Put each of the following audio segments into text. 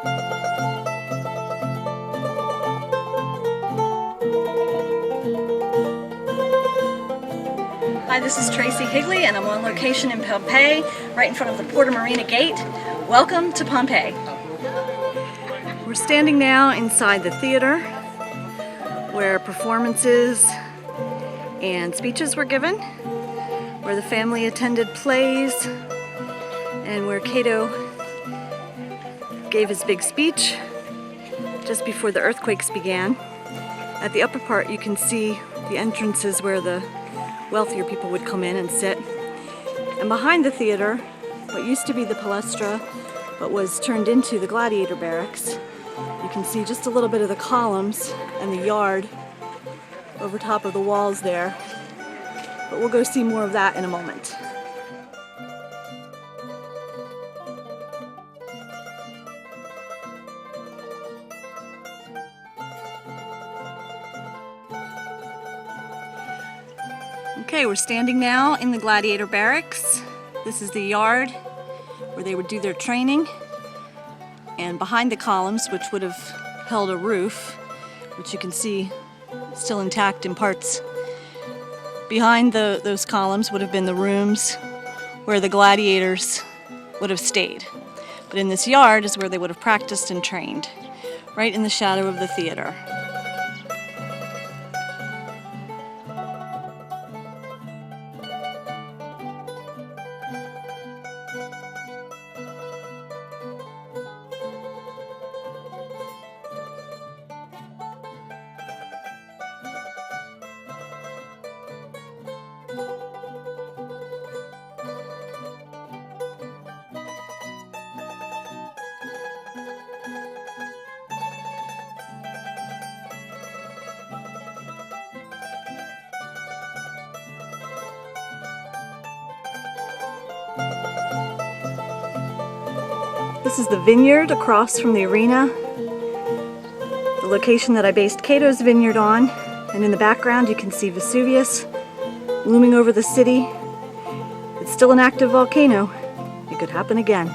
Hi, this is Tracy Higley and I'm on location in Pompeii, right in front of the Porta Marina gate. Welcome to Pompeii. We're standing now inside the theater where performances and speeches were given, where the family attended plays, and where Cato gave his big speech just before the earthquakes began. At the upper part you can see the entrances where the wealthier people would come in and sit. And behind the theater, what used to be the palestra but was turned into the gladiator barracks, you can see just a little bit of the columns and the yard over top of the walls there. But we'll go see more of that in a moment. Okay, we're standing now in the gladiator barracks. This is the yard where they would do their training. And behind the columns, which would have held a roof, which you can see still intact in parts, behind those columns would have been the rooms where the gladiators would have stayed. But in this yard is where they would have practiced and trained, right in the shadow of the theater. This is the vineyard across from the arena, the location that I based Cato's vineyard on, and in the background you can see Vesuvius looming over the city. It's still an active volcano. It could happen again.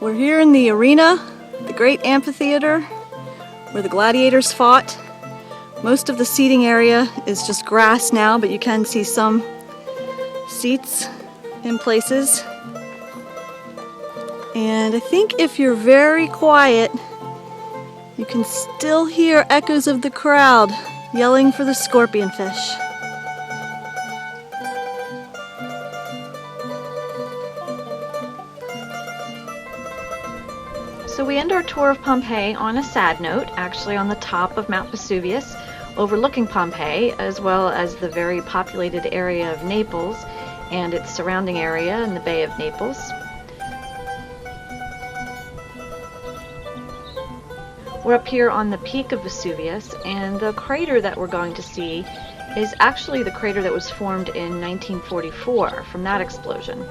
We're here in the arena, the great amphitheater, where the gladiators fought. Most of the seating area is just grass now, but you can see some seats in places. And I think if you're very quiet, you can still hear echoes of the crowd yelling for the scorpion fish. So we end our tour of Pompeii on a sad note, actually on the top of Mount Vesuvius, overlooking Pompeii, as well as the very populated area of Naples and its surrounding area in the Bay of Naples. We're up here on the peak of Vesuvius, and the crater that we're going to see is actually the crater that was formed in 1944 from that explosion.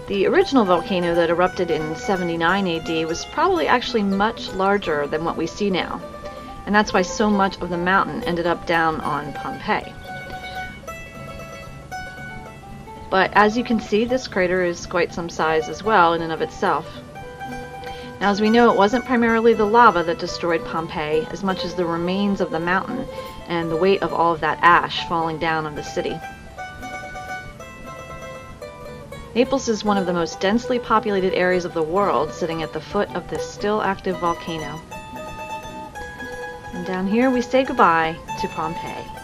The original volcano that erupted in 79 AD was probably actually much larger than what we see now, and that's why so much of the mountain ended up down on Pompeii. But as you can see, this crater is quite some size as well in and of itself. Now, as we know, it wasn't primarily the lava that destroyed Pompeii as much as the remains of the mountain and the weight of all of that ash falling down on the city. Naples is one of the most densely populated areas of the world, sitting at the foot of this still active volcano. And down here we say goodbye to Pompeii.